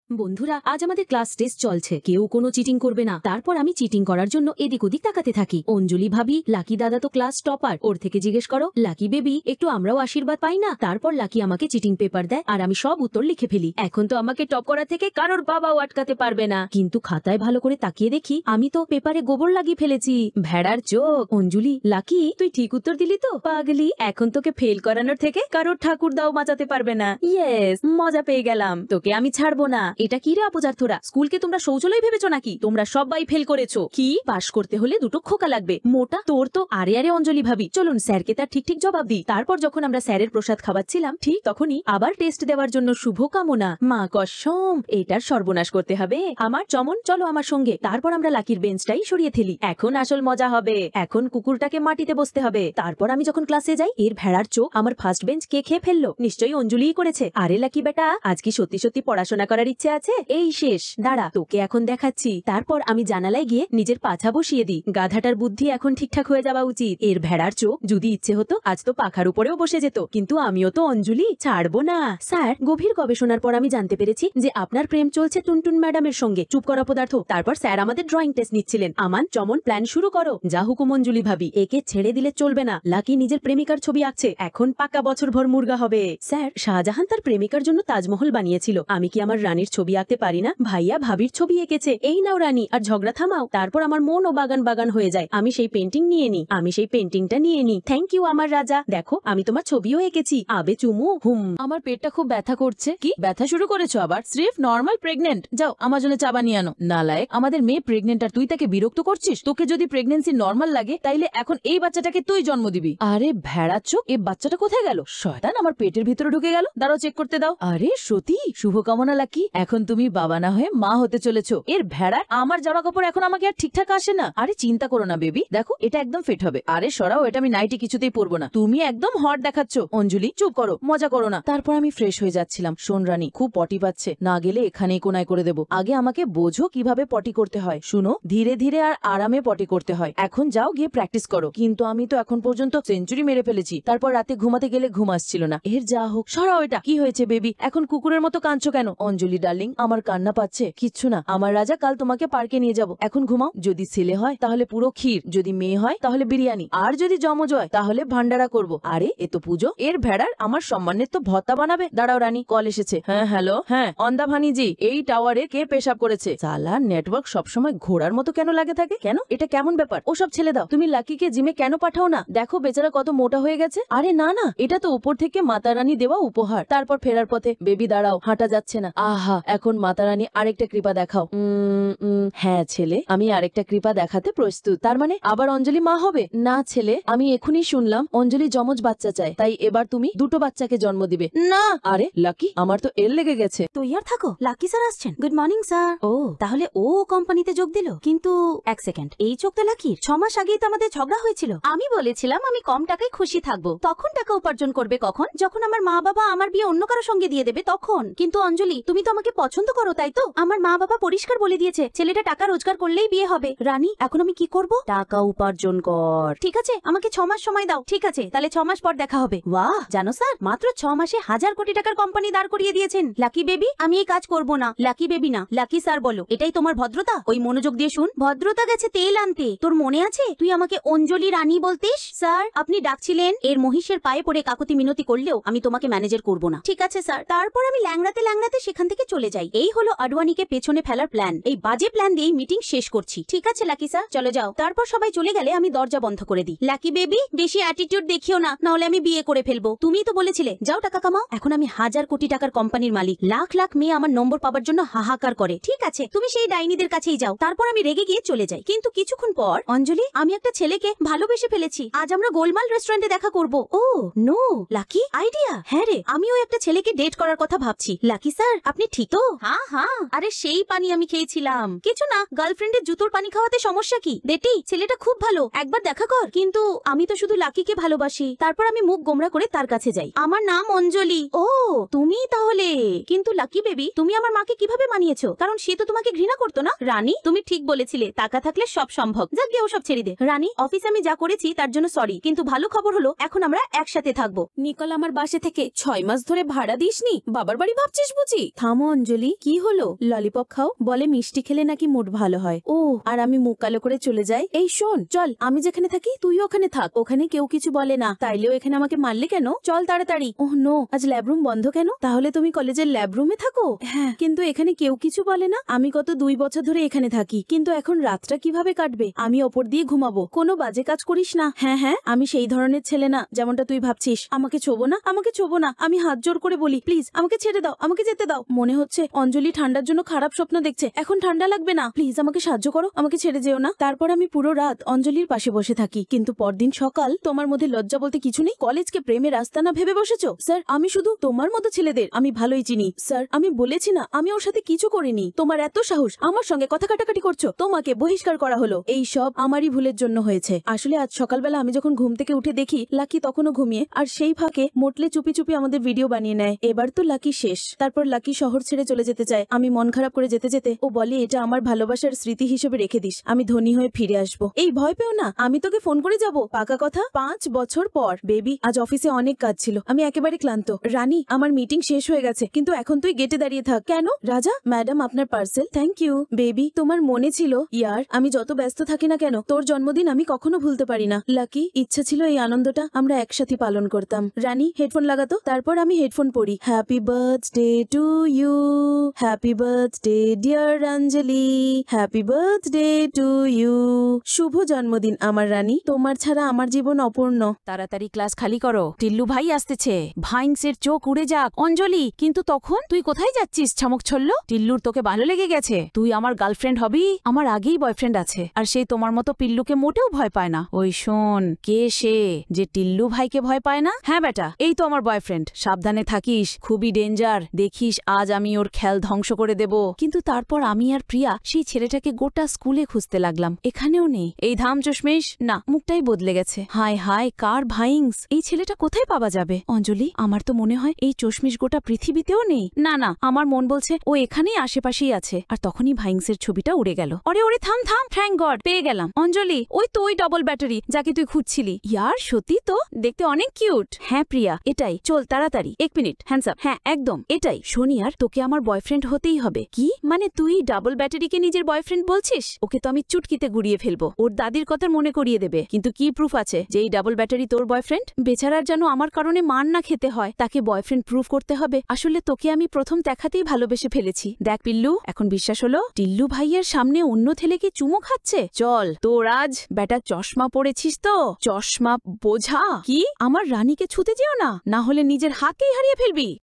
বন্ধুরা, আজ আমাদের ক্লাস টেস্ট চলছে, কেউ কোনো চিটিং করবে না। তারপর আমি চিটিং করার জন্য এদিক ওদিক তাকাতে থাকি। অঞ্জলি ভাবি, লাকি দাদা তো ক্লাস টপার, ওর থেকে জিজ্ঞেস করো। লাকি বেবি, একটু আমরাও আশীর্বাদ পাই না? তারপর লাকি আমাকে চিটিং পেপার দেয় আর আমি সব উত্তর লিখে ফেলি। এখন তো আমাকে টপ করা থেকে কারোর বাবাও আটকাতে পারবে না। কিন্তু খাতায় ভালো করে তাকিয়ে দেখি আমি তো পেপারে গোবর লাগিয়ে ফেলেছি। ভেড়ার চোখ। অঞ্জলি, লাকি তুই ঠিক উত্তর দিলি তো? পাগলি, এখন তোকে ফেল করানোর থেকে কারোর ঠাকুর দাও বাঁচাতে পারবে না। ইয়েস, মজা পেয়ে গেলাম। তোকে আমি ছাড়বো না। এটা কি রে অপদার্থরা, স্কুলকে তোমরা শৌচালয় ভেবেছো নাকি? তোমরা সবাই ফেল করেছো। কি, পাশ করতে হলে দুটো খোকা লাগবে। মোটা তোর তো। আরে আরে অঞ্জলি ভাবি, চলুন স্যারকে তার ঠিক ঠিক জবাব দিই। তারপর যখন আমরা স্যারের প্রসাদ খাওয়াচ্ছিলাম, ঠিক তখনই আবার টেস্ট দেওয়ার জন্য শুভ কামনা। মা কসম, এটার সর্বনাশ করতে হবে আমার। চমন, চলো আমার সঙ্গে। তারপর আমরা লাকির বেঞ্চটাই সরিয়ে ফেলি। এখন আসল মজা হবে। এখন কুকুরটাকে মাটিতে বসতে হবে। তারপর আমি যখন ক্লাসে যাই, এর ভেড়ার চোখ আমার ফার্স্ট বেঞ্চ কে খেয়ে ফেললো? নিশ্চয়ই অঞ্জলিই করেছে। আরে লাকি বেটা, আজ কি সত্যি সত্যি পড়াশোনা করার ইচ্ছে আছে? এই শেষ, দাঁড়া তোকে এখন দেখাচ্ছি। তারপর আমি জানালায় গিয়ে নিজের পাছা বসিয়ে দিই। গাধাটার বুদ্ধি এখন ঠিকঠাক হয়ে যাওয়া উচিত। এর ভেড়ার চোখ যদি ইচ্ছে হতো আজ তো পাখার উপরেও বসে যেত, কিন্তু আমিও তো অঞ্জলি, ছাড়বো না। স্যার, গভীর গবেষণার পর আমি জানতে পেরেছি যে আপনার প্রেম চলছে টুনটুন ম্যাডামের সঙ্গে। চুপ করা পদার্থ। তারপর স্যার আমাদের ড্রয়িং টেস্ট নিচ্ছিলেন। আমান, চমন, প্ল্যান শুরু করো। যা হুকুম অঞ্জলি ভাবি, একে ছেড়ে দিলে চলবে না। লাকি নিজের প্রেমিকার ছবি আঁকছে, এখন পাকা বছরভর মুরগা হবে। স্যার, শাহজাহান তার প্রেমিকার জন্য তাজমহল বানিয়েছিল, আমি কি আমার রানীর ছবি আঁকতে পারি না? ভাইয়া ভাবির ছবি এঁকেছে, এই নাও রানী, আর ঝগড়া থামাও। তারপর আমার মন ও বাগান বাগান হয়ে যায়। আমি সেই পেন্টিং নিয়ে নি। থ্যাংক ইউ আমার রাজা। দেখো, আমি তোমার ছবিও এঁকেছি। আবে চুমু। হুম, আমার পেটটা খুব ব্যথা করছে। কি ব্যথা শুরু করেছো আবার? স্রেফ নর্মাল প্রেগনেন্ট। যাও আমার জন্য চা বানিয়ে আনো। নালায়েক, আমাদের মেয়ে প্রেগনেন্ট আর তুই তাকে বিরক্ত করছিস? তোকে যদি প্রেগনেন্সি নর্মাল লাগে তাইলে এখন এই বাচ্চাটাকে তুই জন্ম দিবি। আরে ভেড়া চোখ, এই বাচ্চাটা কোথায় গেল? শয়তান, আমার পেটের ভিতরে ঢুকে গেল। দাঁড়াও চেক করতে দাও। আরে সত্যি, শুভকামনা লাকি, এখন তুমি বাবা না হয়ে মা হতে চলেছো। এর ভেড়া, আমার জামা কাপড় এখন আমাকে আর ঠিকঠাক আসে না। আরে চিন্তা করো না বেবি, দেখো এটা একদম ফিট হবে। আরে সরাও, এটা আমি নাইটি কিছুতেই পরবো না। তুমি একদম হট দেখাচ্ছ। অঞ্জলি চুপ করো, মজা করো না। তারপর আমি ফ্রেশ হয়ে যাচ্ছিলাম। শোন রানী, খুব পটি পাচ্ছে, না গেলে এখানেই কোনায় করে দেবো। আগে আমাকে বোঝো কিভাবে পটি করতে হয়। শুনো, ধীরে ধীরে আর আরামে পটি করতে হয়। এখন যাও গিয়ে প্র্যাকটিস করো। কিন্তু আমি তো এখন পর্যন্ত সেঞ্চুরি মেরে ফেলেছি। তারপর রাতে ঘুমাতে গেলে ঘুম আসছিল না। এর যা হোক, সরাও এটা। কি হয়েছে বেবি, এখন কুকুরের মতো কাঁদছো কেন? অঞ্জলি ডার্লিং, আমার কান্না পাচ্ছে। কিচ্ছু না আমার রাজা, কাল তোমাকে পার্কে নিয়ে যাবো। এখন ঘুমাও। যদি ছেলে হয় তাহলে পুরো ক্ষীর, যদি মেয়ে হয় তাহলে বিরিয়ানি, আর যদি যমজ হয় তাহলে ভান্ডারা করবো। আরে এ তো পুজো। এর ভেড়ার আমার সম্মানের তো ভত্তা বানাবে। দাঁড়াও রানী, কল এসেছে। হ্যাঁ হ্যালো, হ্যাঁ অন্দা ভানিজি, এই টাওয়ারে কে পেশাব করেছে? সালা নেটওয়ার্ক সবসময় ঘোড়ার মতো কেন লাগে থাকে? কেন, এটা কেমন ব্যাপার? ওসব ছেলে দাও। তুমি লাকিকে জিমে কেন পাঠাও না? দেখো বেচারা কত মোটা হয়ে গেছে। আরে না না, এটা তো উপর থেকে মাতা রানী দেওয়া উপহার। তারপর ফেরার পথে। বেবি দাঁড়াও, হাঁটা যাচ্ছে না। আহা, এখন মাতা রানী আরেকটা কৃপা দেখাও। হ্যাঁ ছেলে, আমি আরেকটা কৃপা দেখাতে প্রস্তুত। তার মানে আবার অঞ্জলি মা হবে? না ছেলে, আমি এখনই শুনলাম অঞ্জলি যমজ বাচ্চা চায়, তাই এবার তুমি দুটো বাচ্চাকে জন্ম দিবে। না। আরে লাকি, আমার তো এর লেগে গেছে। তো ইয়ার থাকো, লাকি স্যার আসছেন। Good morning sir. ও তাহলে ও কোম্পানিতে যোগ দিল। কিন্তু এক সেকেন্ড, এই চোখ তো লাকির। 6 মাস আগেই তো আমাদের ঝগড়া হয়েছিল। আমি বলেছিলাম আমি কম টাকায় খুশি থাকবো। তখন টাকা উপার্জন করবে কখন? যখন আমার মা বাবা আমার বিয়ে অন্য কারো সঙ্গে দিয়ে দেবে তখন। কিন্তু অঞ্জলি, তুমি তো আমাকে পছন্দ করো, তাই তো? আমার মা বাবা পরিষ্কার বলে দিয়েছে ছেলেটা টাকা রোজগার করলেই বিয়ে হবে। রানী, এখন আমি কি করব? টাকা উপার্জন কর। ঠিক আছে, আমাকে 6 মাস সময় দাও। ঠিক আছে, তাহলে 6 মাস পর দেখা হবে। বাহ, জানো স্যার, মাত্র 6 মাসে 1000 কোটি টাকার কোম্পানি দাঁড় করিয়ে দিয়েছেন। লাকি বেবি, আমি এই কাজ করব না। লাকি বেবি না, লাকি স্যার বলো। এটাই তোমার ভদ্রতা? ওই মনোযোগ দিয়ে শুন। ভদ্রতা গেছে তেল আনতে। তোর মনে আছে তুই আমাকে অঞ্জলি রানী বলতিস? স্যার, আপনি ডাকছিলেন। এর মহিষের পায়ে পড়ে কাকুতি মিনতি করলেও আমি তোমাকে ম্যানেজার করব না। ঠিক আছে স্যার। তারপর আমি ল্যাংড়াতে ল্যাংড়াতে সেখান থেকে চলে যাই। এই হলো আডওয়ানিকে পেছনে ফেলার প্ল্যান। এই বাজে প্ল্যান দিয়েই মিটিং শেষ করছি। ঠিক আছে লাকি স্যার, চলে যাও। তারপর সবাই চলে গেলে আমি দরজা বন্ধ করে দিই। লাকি বেবি, বেশি অ্যাটিটিউড দেখিও না, নাহলে আমি বিয়ে করে ফেলবো। তুমিই তো বলেছিলে যাও টাকা কামাও। এখন আমি 1000 কোটি টাকার কোম্পানির মালিক। লাখ লাখ মেয়ে আমার নম্বর পাবার জন্য হাহাকার করে। ঠিক আছে, তুমি সেই ডাইনিদের কাছেই যাও। তারপর আমি রেগে গিয়ে চলে যাই। কিন্তু কিছুক্ষণ পর, অঞ্জলি, আমি একটা ছেলেকে ভালোবেসে ফেলেছি। আজ আমরা গোলমাল রেস্টুরেন্টে দেখা করব। ও নো, লাকি আইডিয়া। হ্যাঁ রে, আমিও একটা ছেলেকে ডেট করার কথা ভাবছি। লাকি স্যার, আপনি ঠিক তো? হ্যাঁ হ্যাঁ, আরে সেই পানি আমি খেয়েছিলাম। কিছু না, গার্লফ্রেন্ডের জুতোর পানি খাওয়াতে সমস্যা কি? বেটি, ছেলেটা খুব ভালো, একবার দেখা কর। কিন্তু আমি তো শুধু লাকিকে ভালোবাসি। তারপর আমি মুখ গোমরা করে তার কাছে যাই। আমার নাম অঞ্জলি। ও তুমি তাহলে? কিন্তু লাকি বেবি, তুমি আমার মাকে কিভাবে মানিয়েছো? কারণ সে তো তোমাকে ঘৃণা করতো না। রানী, তুমি ঠিক বলেছিলে, টাকা থাকলে সব সম্ভব। যাক গে, ওসব ছেড়ে দে। রানী, অফিসে আমি যা করেছি তার জন্য সরি, কিন্তু ভালো খবর হলো এখন আমরা একসাথে থাকবো। নিকল, আমার বাসে থেকে 6 মাস ধরে ভাড়া দিসনি? বাবার বাড়ি ভাবছিস বুঝি? থামো অঞ্জলি, কি হলো? ললিপপ খাও, বলে মিষ্টি খেলে নাকি মুড ভালো হয়। ও, আর আমি মুখ কালো করে চলে যাই। এই শোন, চল, আমি যেখানে থাকি তুই ওখানে থাক, ওখানে কেউ কিছু বলে না। তাইলেও এখানে আমাকে মারলে কেন? চল তাড়াতাড়ি। ওহ নো, আজ ল্যাবরুম বন্ধ কেন? তাহলে তুমি কলেজের ল্যাবরুমে থাকো? হ্যাঁ, কিন্তু এখানে কেউ কিছু বলে না। আমি গত 2 বছর ধরে এখানে থাকি, কিন্তু এখন রাতটা কিভাবে কাটবে? আমি ওপর দিয়ে ঘুমাবো। কোনো বাজে কাজ করিস না। হ্যাঁ হ্যাঁ, আমি সেই ধরনের ছেলে না যেমনটা তুই ভাবছিস। আমাকে ছোবো না, আমাকে ছোবো না। আমি হাত জোর করে বলি, প্লিজ আমাকে ছেড়ে দাও, আমাকে যেতে দাও। মনে হচ্ছে অঞ্জলি ঠান্ডার জন্য খারাপ স্বপ্ন দেখছে। এখন ঠান্ডা লাগবে না, প্লিজ আমাকে সাহায্য করো, আমাকে ছেড়ে যেও না। তারপর আমি পুরো রাত অঞ্জলির পাশে বসে থাকি, কিন্তু পরদিন সকাল। তোমার মধ্যে লজ্জা বলতে কিছু নেই? কলেজকে প্রেমের রাস্তা না ভেবে বসেছো? স্যার, আমি শুধু তোমার মতো ছেলেদের আমি ভালোই চিনি। স্যার, আমি বলেছি না আমি ওর সাথে কিছু করিনি। তোমার এত সাহস, আমার সঙ্গে কথা কাটাকাটি করছো। তোমাকে বহিষ্কার করা হলো। এই সব আমারই ভুলের জন্য হয়েছে। আসলে আজ সকালবেলা আমি যখন ঘুম থেকে উঠে দেখি লাকি তখনও ঘুমিয়ে, আর সেই ফাঁকে মোটলে চুপি চুপি আমাদের ভিডিও বানিয়ে নেয়। এবার তো লাকি শেষ। তারপর লাকি শহর ছেড়ে চলে যেতে চায়। আমি মন খারাপ করে যেতে যেতে ও বলে, এটা আমার ভালোবাসার স্মৃতি হিসেবে রেখে দিস, আমি ধনী হয়ে ফিরে আসবো। এই ভয় পেও না, আমি তোকে ফোন করে যাব। পাকা কথা, 5 বছর পর। বেবি, আজ অফিসে অনেক কাজ ছিল, আমি একেবারে ক্লান্ত। রানী, আমার মিটিং শেষ হয়ে গেছে, কিন্তু এখন তুই গেটে দাঁড়িয়ে থাক। কেন? রাজা, ম্যাডাম আপনার পার্সেল। Thank you. বেবি, তোমার মনে ছিল? ইয়ার, আমি যত ব্যস্ত থাকি না কেন, তোর জন্মদিন আমি কখনো ভুলতে পারি না। লাকি, ইচ্ছা ছিল এই আনন্দটা আমরা একসাথে পালন করতাম। রানী, হেডফোন লাগাতো। তারপর আমি হেডফোন পরি। Happy birthday to you, happy birthday dear Anjali, happy birthday to you. শুভ জন্মদিন আমার রানী, তোমার ছাড়া আমার জীবন অপূর্ণ। তাড়াতাড়ি ক্লাস খালি করো, টিল্লু ভাই আসতেছে। ভাইন্সের চোখ উড়ে যাক। অঞ্জলি, কিন্তু তখন তুই কোথায় যাচ্ছিস? ছামক ছল্ল, টিল্লুর তোকে ভালো লেগে গেছে। তুই আমার গার্লফ্রেন্ড হবি। আমার আগেই বয়ফ্রেন্ড আছে, আর সে তোমার মতো পিল্লুকে মোটেও ভয় পায় না। ওই শোন, কে সে যে টিল্লু ভাইকে ভয় পায় না? হ্যাঁ বেটা, এই তো আমার বয়ফ্রেন্ড। সাবধানে থাকিস, খুবই ডেঞ্জার। দেখিস আজ আমি ওর খেল ধ্বংস করে দেব। কিন্তু তারপর আমি আর প্রিয়া সেই ছেলেটাকে গোটা স্কুলে খুঁজতে লাগলাম, এখানেও নেই। এই ধাম চশমিশ, না, মুখটাই বদলে গেছে। হায় হায়, কার ভাইংস? এই ছেলেটা কোথায় পাওয়া যাবে? অঞ্জলি, আমার তো মনে হয় এই চশমিশ গোটা পৃথিবীতেও নেই। না না, আমার মন বলছে ও এখানেই আশেপাশেই আছে। আর তখনই ভাইংসের ছবিটা উড়ে গেল। ওরে ওরে, থাম থাম, থ্যাঙ্ক গড, পেয়ে গেলাম। অঞ্জলি, ওই তো ওই ডবল ব্যাটারি যাকে তুই খুঁজছিলি। ইয়ার, সত্যি তো, দেখতে অনেক কিউট। হ্যাঁ প্রিয়া, এটাই। চল তাড়াতাড়ি, 1 মিনিট, হ্যান্ডস আপ। হ্যাঁ একদম এটাই। শোনিয়ার, তোকে আমার বয়ফ্রেন্ড হতেই হবে। কি মানে, তুই ডাবল ব্যাটারিকে নিজের বয়ফ্রেন্ড বলছিস? ওকে তো আমি চুটকিতে গুড়িয়ে ফেলবো, ওর দাদির কথা মনে করিয়ে দেবে। কিন্তু কি প্রুফ আছে যে এই ডাবল ব্যাটারি তোর বয়ফ্রেন্ড? বেচারার যেন আমার কারণে মান না খেতে হয়, তাকে বয়ফ্রেন্ড প্রুফ করতে হবে। আসলে তোকে আমি প্রথম দেখাতেই ভালোবেসে ফেলেছি। দেখ পিল্লু, এখন বিশ্বাস হলো? টিল্লু ভাইয়ের সামনে অন্য ছেলেকে চুমু খাচ্ছে। চল, তোর আজ বেটা চশমা পড়েছিস তো, চশমা বোঝা। কি, আমার রানীকে ছুতে যেও না, না হলে নিজের হাতকেই হারিয়ে ফেলবি।